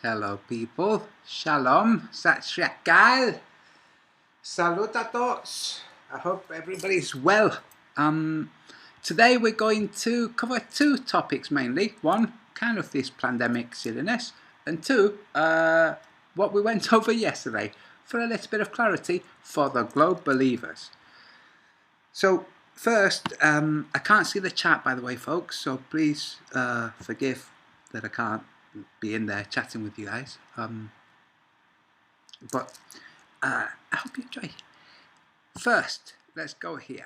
Hello people, Shalom, Sat Sri Akal, Salut a tots. I hope everybody's well. Today we're going to cover two topics mainly. One, kind of this pandemic silliness, and two, what we went over yesterday for a little bit of clarity for the Globe believers. So first, I can't see the chat by the way folks, so please forgive that I can't be in there chatting with you guys, but I hope you enjoy. First, let's go here,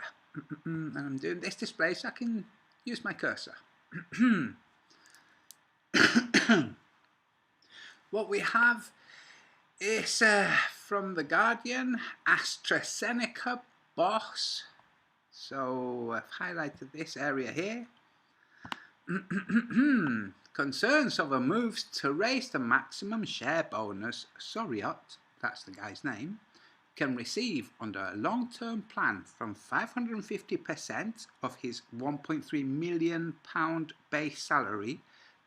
and I'm doing this display so I can use my cursor. What we have is from The Guardian, AstraZeneca boss. So I've highlighted this area here. Concerns over moves to raise the maximum share bonus Soriot, that's the guy's name, can receive under a long-term plan from 550% of his £1.3 million base salary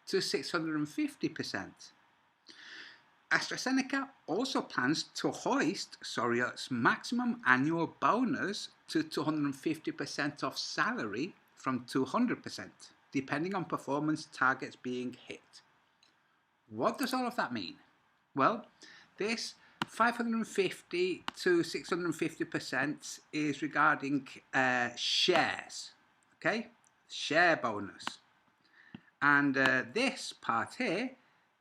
to 650%. AstraZeneca also plans to hoist Soriot's maximum annual bonus to 250% of salary from 200%. Depending on performance targets being hit. What does all of that mean? Well, this 550 to 650% is regarding shares, okay? share bonus. And this part here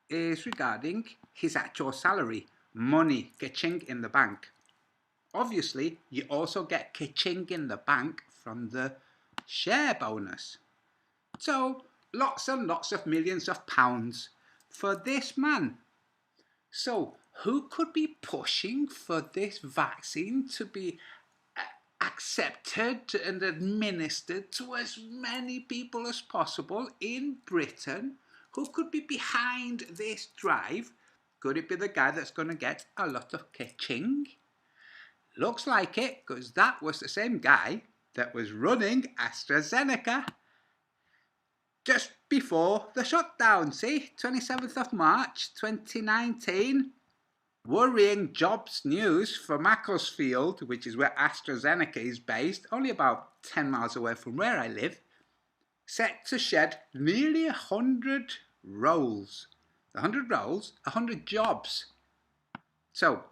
is regarding his actual salary, money, ka-ching in the bank. Obviously, you also get ka-ching in the bank from the share bonus. So, lots and lots of millions of pounds for this man. So, who could be pushing for this vaccine to be accepted and administered to as many people as possible in Britain? Who could be behind this drive? Could it be the guy that's going to get a lot of ka-ching? Looks like it, because that was the same guy that was running AstraZeneca just before the shutdown. See, 27th of March 2019. Worrying jobs news for Macclesfield, which is where AstraZeneca is based, only about 10 miles away from where I live, set to shed nearly 100 roles. 100 roles, 100 jobs. So,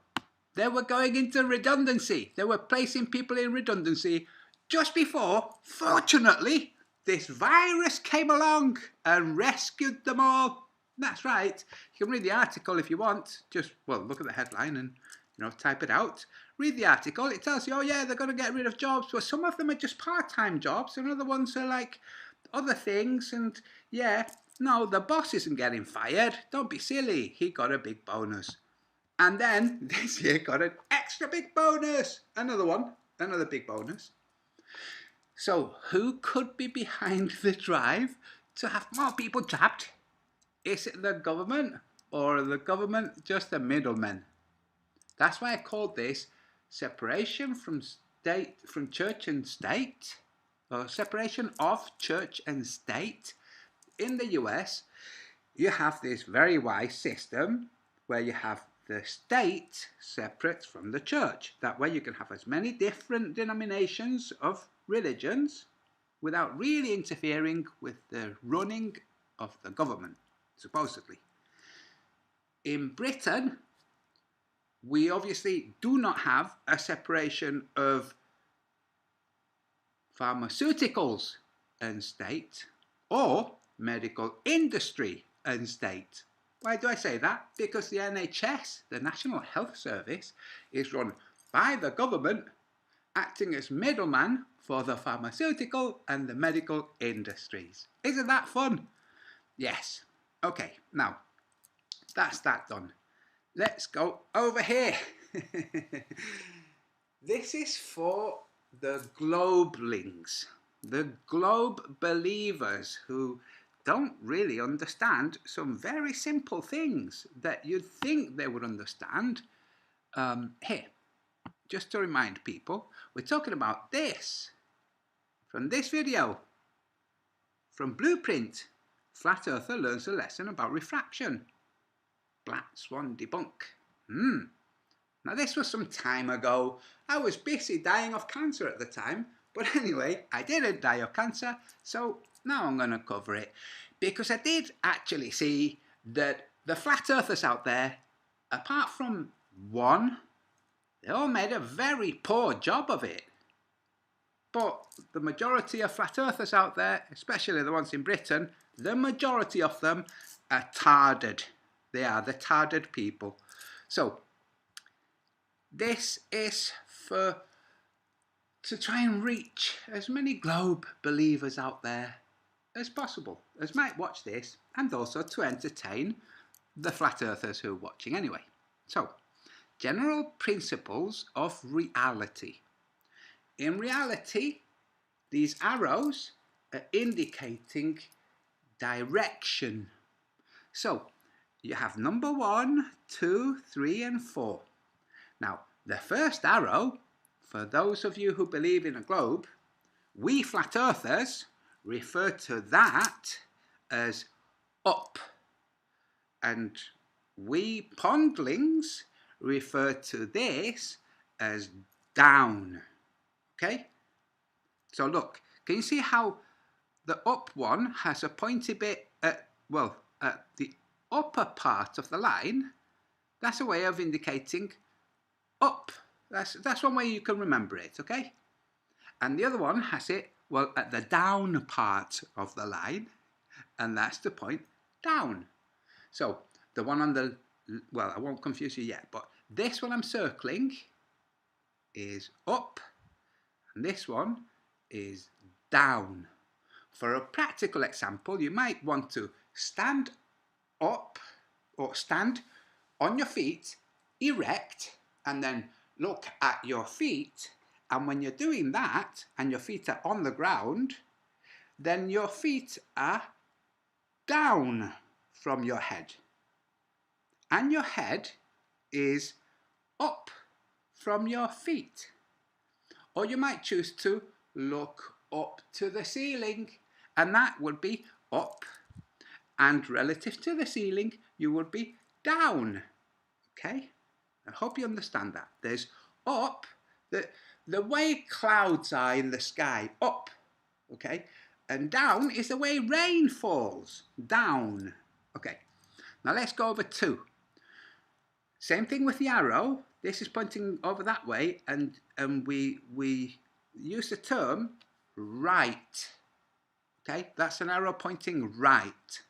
they were going into redundancy. They were placing people in redundancy just before, fortunately, this virus came along and rescued them all. That's right. You can read the article if you want. Just, well, look at the headline and, type it out. Read the article. It tells you, oh yeah, they're going to get rid of jobs. But some of them are just part-time jobs and other ones are like other things. And yeah, no, the boss isn't getting fired. Don't be silly. He got a big bonus. And then this year got an extra big bonus. Another one, another big bonus. So who could be behind the drive to have more people trapped? Is it the government, or the government just the middlemen? That's why I called this separation from church and state, or separation of church and state. In the US, you have this very wise system where you have the state separate from the church. That way you can have as many different denominations of religions without really interfering with the running of the government, supposedly. In Britain, we obviously do not have a separation of pharmaceuticals and state, or medical industry and state. Why do I say that? Because the NHS, the National Health Service, is run by the government, acting as middleman for the pharmaceutical and the medical industries. Isn't that fun? Yes. Okay, now, that's that done. Let's go over here. This is for the globelings, the globe believers who don't really understand some very simple things that you'd think they would understand. Here, just to remind people, we're talking about this from this video, from Blueprint. Flat Earther learns a lesson about refraction. Black Swan debunk. Now this was some time ago. I was busy dying of cancer at the time, but anyway, I didn't die of cancer, so now I'm going to cover it. Because I did actually see that the Flat Earthers out there, apart from one, they all made a very poor job of it. But the majority of Flat Earthers out there, especially the ones in Britain, the majority of them are tarded. They are the tarded people. So, this is to try and reach as many globe believers out there as possible, as might watch this, and also to entertain the Flat Earthers who are watching anyway. So, general principles of reality. In reality, these arrows are indicating direction. So, you have number 1, 2, 3, and 4. Now, the first arrow, for those of you who believe in a globe, we Flat Earthers refer to that as up. And we Pondlings refer to this as down. Okay? So look, can you see how the up one has a pointy bit at the upper part of the line? That's a way of indicating up. That's one way you can remember it, okay? And the other one has it, well, at the down part of the line, and that's to point down. So the one on the, well, I won't confuse you yet, but this one I'm circling is up, and this one is down. For a practical example, you might want to stand up or stand on your feet erect and then look at your feet, and when you're doing that and your feet are on the ground, then your feet are down from your head and your head is up from your feet. Or you might choose to look up to the ceiling, and that would be up, and relative to the ceiling you would be down. Okay, I hope you understand that. There's up, the way clouds are in the sky, up, okay, and down is the way rain falls, down. Okay, now let's go over 2. Same thing with the arrow. This is pointing over that way, and we use the term right. Okay, that's an arrow pointing right.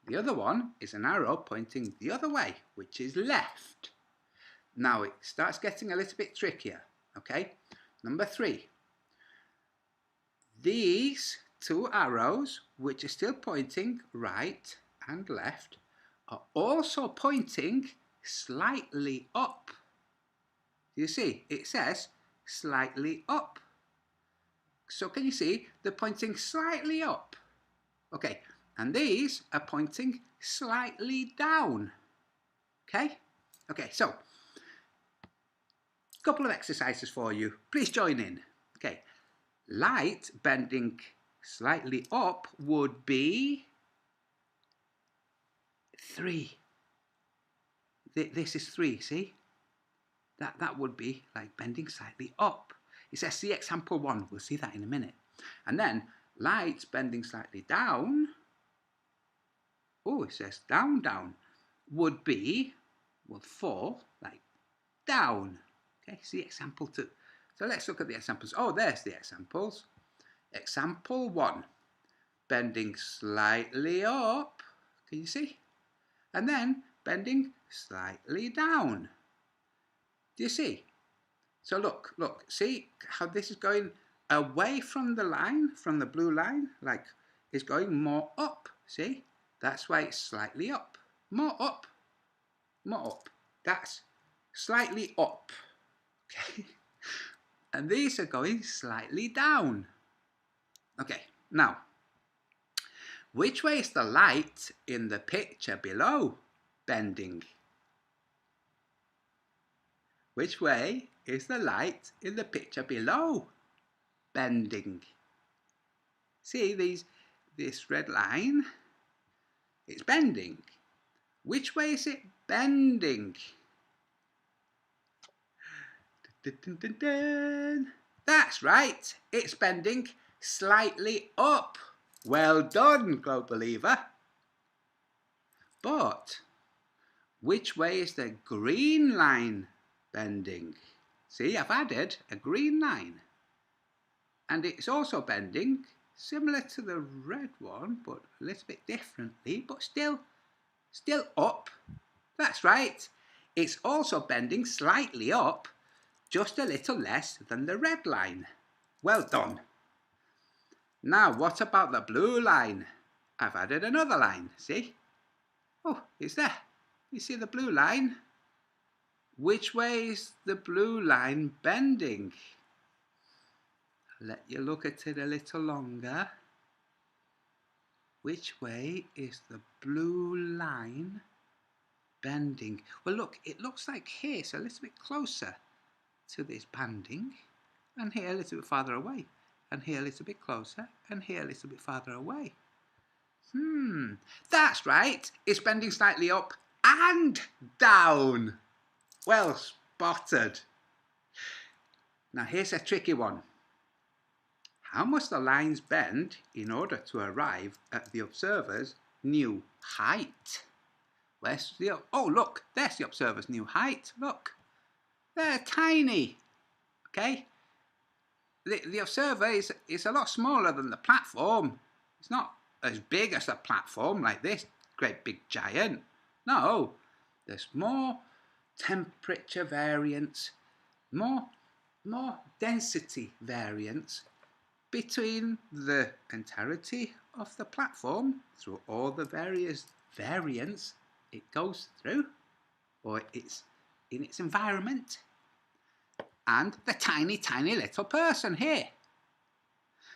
The other one is an arrow pointing the other way, which is left. Now it starts getting a little bit trickier. Okay, number 3. These 2 arrows, which are still pointing right and left, are also pointing slightly up. You see, it says slightly up. So can you see they're pointing slightly up? Okay, and these are pointing slightly down. Okay? Okay, so a couple of exercises for you. Please join in. Okay, light bending slightly up would be 3. This is 3, see? That would be like bending slightly up. It says, see example 1. We'll see that in a minute. And then light bending slightly down. Oh, it says down, down. Would be, will fall like down. Okay, see example 2. So let's look at the examples. Oh, there's the examples. Example 1. Bending slightly up. Can you see? And then bending slightly down. Do you see? So look, see how this is going away from the line, from the blue line, like it's going more up, see? That's why it's slightly up. More up, more up. That's slightly up, okay? And these are going slightly down. Okay, now, which way is the light in the picture below bending? Which way is the light in the picture below bending? See this red line? It's bending. Which way is it bending? Dun, dun, dun, dun. That's right. It's bending slightly up. Well done, Globe Believer. But which way is the green line bending? See, I've added a green line. And it's also bending, similar to the red one, but a little bit differently, but still up. That's right. It's also bending slightly up, just a little less than the red line. Well done. Now, what about the blue line? I've added another line, see? Oh, it's there. You see the blue line? Which way is the blue line bending? I'll let you look at it a little longer. Which way is the blue line bending? Well, look, it looks like here it's a little bit closer to this banding, and here a little bit farther away, and here a little bit closer, and here a little bit farther away. That's right. It's bending slightly up and down. Well spotted. Now here's a tricky one. How must the lines bend in order to arrive at the observer's new height? Where's the, oh look, there's the observer's new height. Look, they're tiny. Okay, the observer is a lot smaller than the platform. It's not as big as a platform like this great big giant. No, there's more temperature variance, more density variance between the entirety of the platform through all the various variants it goes through, or it's in its environment, and the tiny little person here.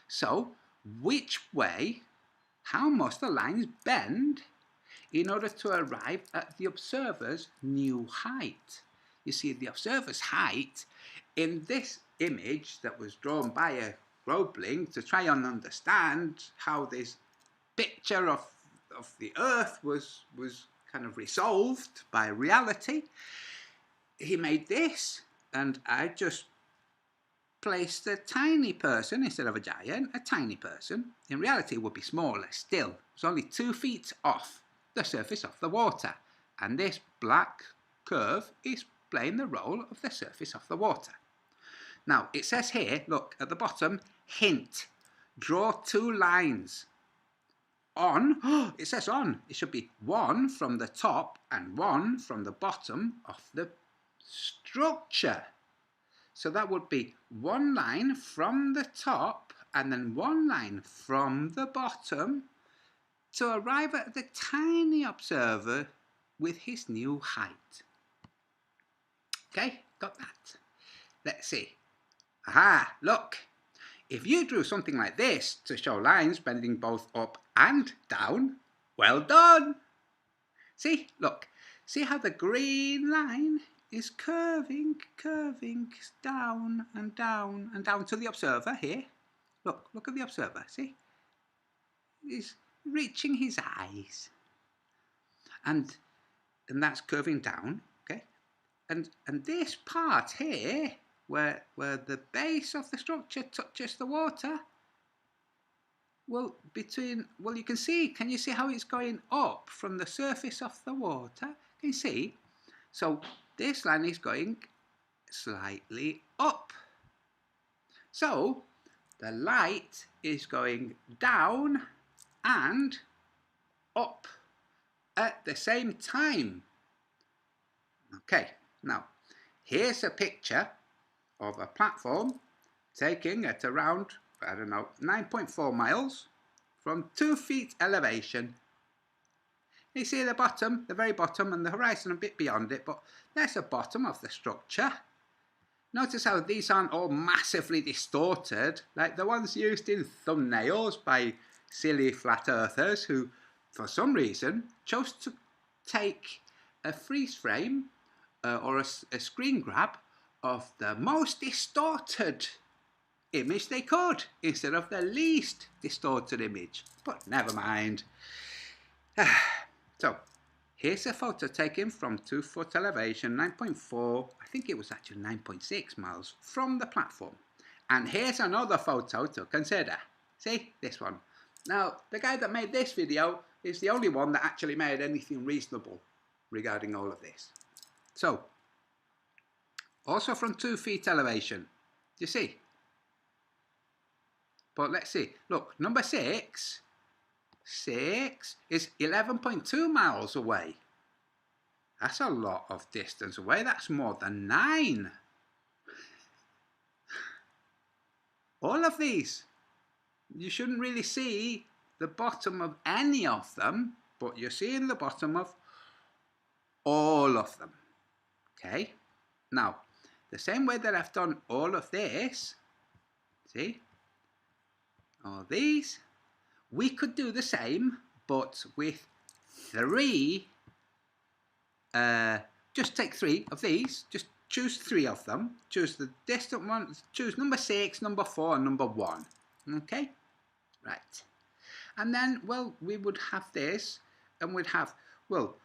So which way, how must the lines bend in order to arrive at the observer's new height? You see, the observer's height in this image that was drawn by a Groebling to try and understand how this picture of the Earth was kind of resolved by reality. He made this, and I just placed a tiny person instead of a giant. A tiny person, in reality, would be smaller still. It's only 2 feet off the surface of the water, and this black curve is playing the role of the surface of the water. Now, it says here, look, at the bottom, hint, draw 2 lines. On, it says on, it should be 1 from the top and 1 from the bottom of the structure. So that would be 1 line from the top and then 1 line from the bottom to arrive at the tiny observer with his new height. Okay, got that. Let's see. Aha, look. If you drew something like this to show lines bending both up and down, well done. See, look. See how the green line is curving down and down and down to the observer here. Look at the observer, see? He's reaching his eyes. And that's curving down, okay? And this part here, where the base of the structure touches the water, well, you can you see how it's going up from the surface of the water? Can you see? So this line is going slightly up. So the light is going down and up at the same time. Okay, now here's a picture of a platform taking at around, I don't know, 9.4 miles from 2 feet elevation. You see the bottom, the very bottom, and the horizon a bit beyond it, but there's the bottom of the structure. Notice how these aren't all massively distorted, like the ones used in thumbnails by silly flat earthers who, for some reason, chose to take a freeze frame or a screen grab of the most distorted image they could instead of the least distorted image. But never mind. So here's a photo taken from 2 foot elevation, 9.4, I think it was actually 9.6 miles from the platform. And here's another photo to consider. See, this one. Now, the guy that made this video is the only one that actually made anything reasonable regarding all of this. So, also from 2 feet elevation. Do you see? But let's see. Look, number 6 is 11.2 miles away. That's a lot of distance away. That's more than 9. All of these. You shouldn't really see the bottom of any of them, but you're seeing the bottom of all of them. Okay? Now, the same way that I've done all of this, see? All these, we could do the same, but with 3, just take 3 of these, just choose 3 of them, choose the distant ones, choose number 6, number 4, and number 1, okay? Right. And then, well, we would have this, and we'd have, well,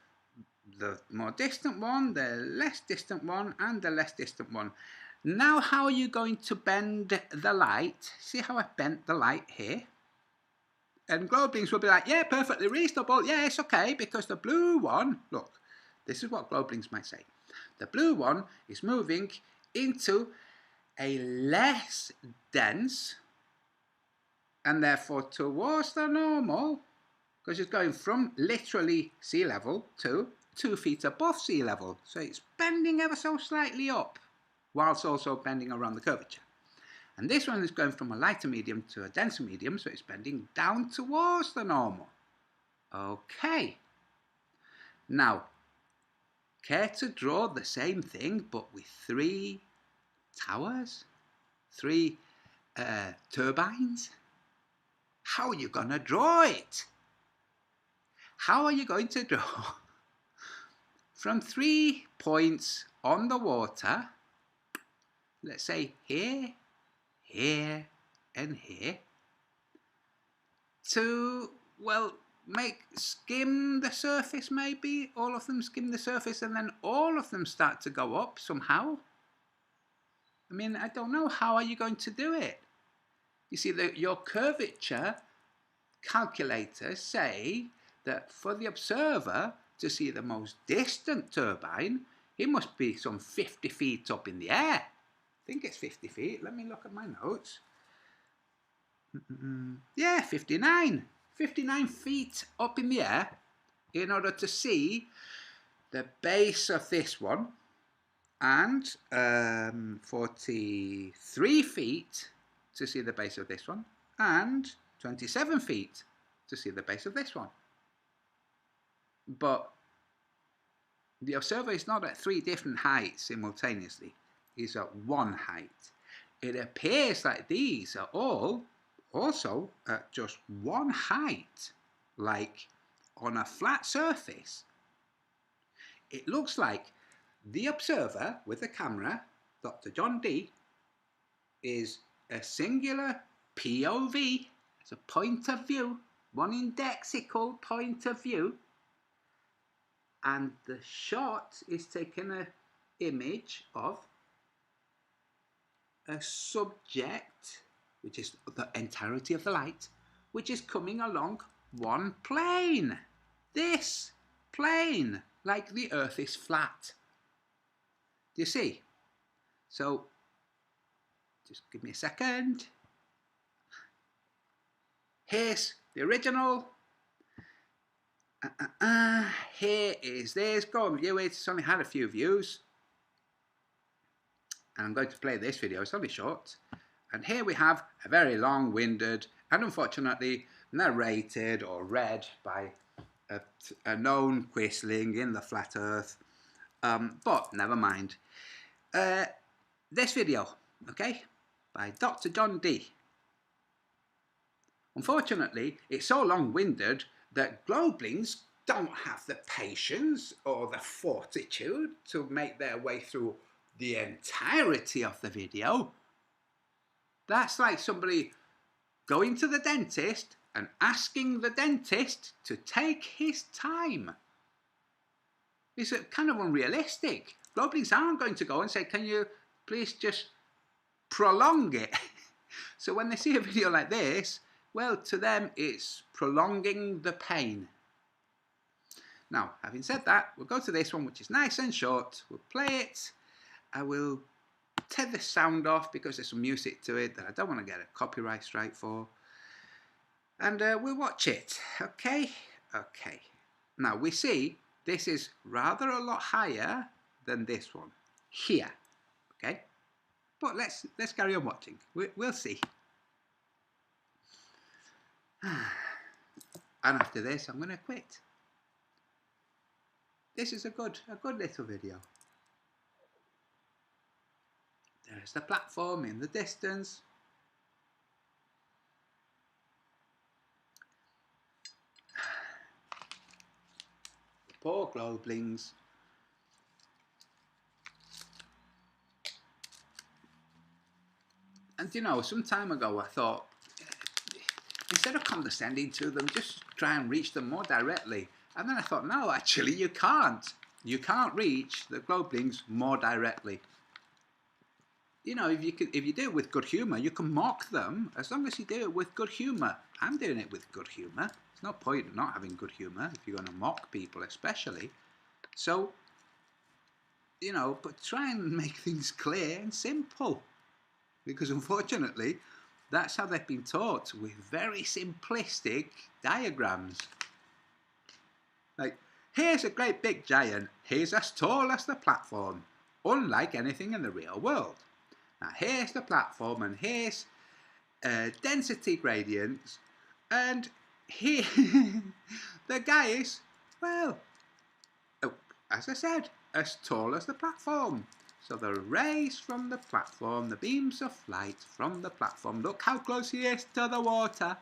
the more distant one, the less distant one, and the less distant one. Now, how are you going to bend the light? See how I've bent the light here? And Groeblings will be like, yeah, perfectly reasonable. Yeah, it's okay, because the blue one, look, this is what Groeblings might say. The blue one is moving into a less dense, and therefore towards the normal, because it's going from literally sea level to 2 feet above sea level. So it's bending ever so slightly up, whilst also bending around the curvature. And this one is going from a lighter medium to a denser medium, so it's bending down towards the normal. Okay. Now, care to draw the same thing, but with 3 towers? 3 turbines? How are you going to draw it? How are you going to draw from 3 points on the water, let's say here, here, and here, to, well, skim the surface maybe, all of them skim the surface, and then all of them start to go up somehow? I mean, I don't know, how are you going to do it? You see, your curvature calculators say that for the observer to see the most distant turbine, it must be some 50 feet up in the air. I think it's 50 feet. Let me look at my notes. Yeah, 59. 59 feet up in the air in order to see the base of this one, and 43 feet to see the base of this one, and 27 feet to see the base of this one. But the observer is not at 3 different heights simultaneously. He's at 1 height. It appears like these are all also at just 1 height, like on a flat surface. It looks like the observer with the camera, Dr. John D, is a singular POV. It's a point of view, one indexical point of view, and the shot is taking an image of a subject, which is the entirety of the light, which is coming along one plane. This plane, like the Earth is flat. Do you see? So, just give me a second. Here's the original. Here is this. Go and view it. It's only had a few views. And I'm going to play this video. It's only short. And here we have a very long-winded and unfortunately narrated or read by a known quisling in the flat Earth. But never mind. This video, okay, by Dr. John D. Unfortunately, it's so long-winded that Globelings don't have the patience or the fortitude to make their way through the entirety of the video. That's like somebody going to the dentist and asking the dentist to take his time. It's kind of unrealistic. Globelings aren't going to go and say, can you please just prolong it? So when they see a video like this, well, to them it's prolonging the pain. Now, having said that, we'll go to this one, which is nice and short. We'll play it. I will take the sound off because there's some music to it that I don't want to get a copyright strike for. And we'll watch it, okay? Okay. Now, we see this is rather a lot higher than this one here, okay? But let's carry on watching. We'll see. And after this, I'm going to quit. This is a good little video. There's the platform in the distance. The poor Globelings. And you know, some time ago I thought, instead of condescending to them, just try and reach them more directly. And then I thought, no, actually you can't. You can't reach the Globelings more directly. You know, if you do it with good humour, you can mock them as long as you do it with good humour. I'm doing it with good humour. There's no point in not having good humour if you're going to mock people, especially. So, you know, but try and make things clear and simple. because unfortunately that's how they've been taught, with very simplistic diagrams. Like, here's a great big giant, he's as tall as the platform, unlike anything in the real world. Now here's the platform, and here's density gradients, and here the guy is, well, as I said, as tall as the platform. So the rays from the platform, the beams of light from the platform, look how close he is to the water.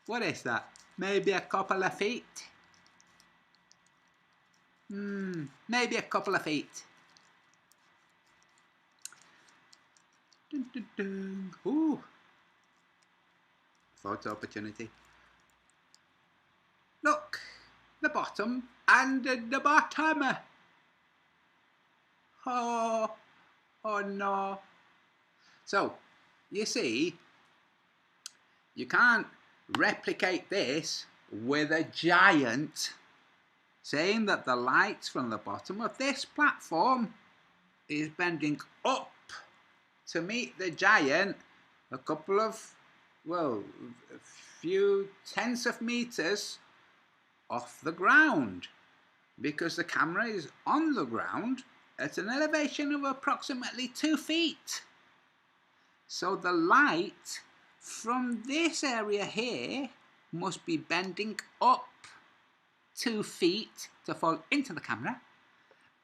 What is that? Maybe a couple of feet? Maybe a couple of feet. Dun, dun, dun. Ooh. Photo opportunity. Look, the bottom and the bottom. Oh no. So, you see, you can't replicate this with a giant saying that the light from the bottom of this platform is bending up to meet the giant a couple of, well, a few tens of meters off the ground, because the camera is on the ground at an elevation of approximately 2 feet. So the light from this area here must be bending up 2 feet to fall into the camera,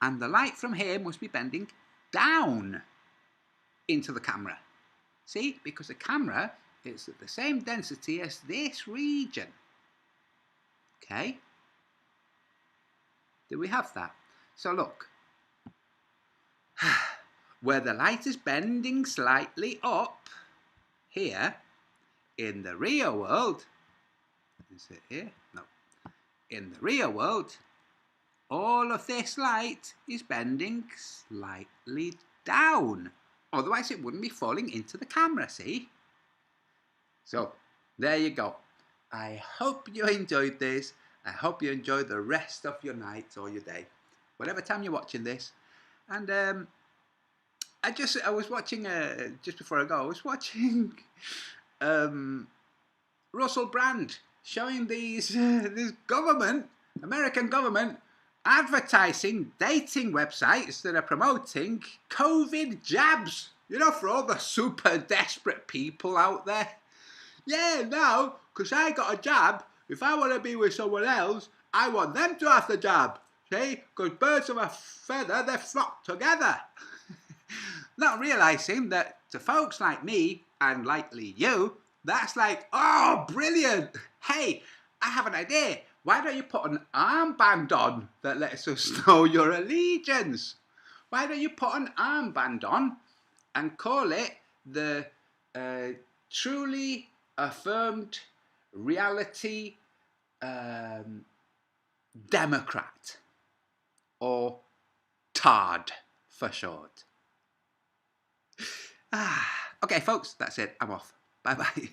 and the light from here must be bending down into the camera. See, because the camera is at the same density as this region. Okay? Do we have that? So look, where the light is bending slightly up here in the real world, is it here? No. In the real world, all of this light is bending slightly down. Otherwise it wouldn't be falling into the camera, see? So, there you go. I hope you enjoyed this. I hope you enjoyed the rest of your night or your day, whatever time you're watching this. And I was watching, just before I go, I was watching Russell Brand showing this government, American government, advertising dating websites that are promoting COVID jabs. You know, for all the super desperate people out there. Yeah, now, because I got a jab, if I want to be with someone else, I want them to have the jab. See? Because birds of a feather, they flock together. Not realising that to folks like me, and likely you, that's like, oh, brilliant. Hey, I have an idea. Why don't you put an armband on that lets us know your allegiance? Why don't you put an armband on and call it the Truly Affirmed Reality Democrat, or TARD for short. Okay, folks, that's it. I'm off. Bye-bye.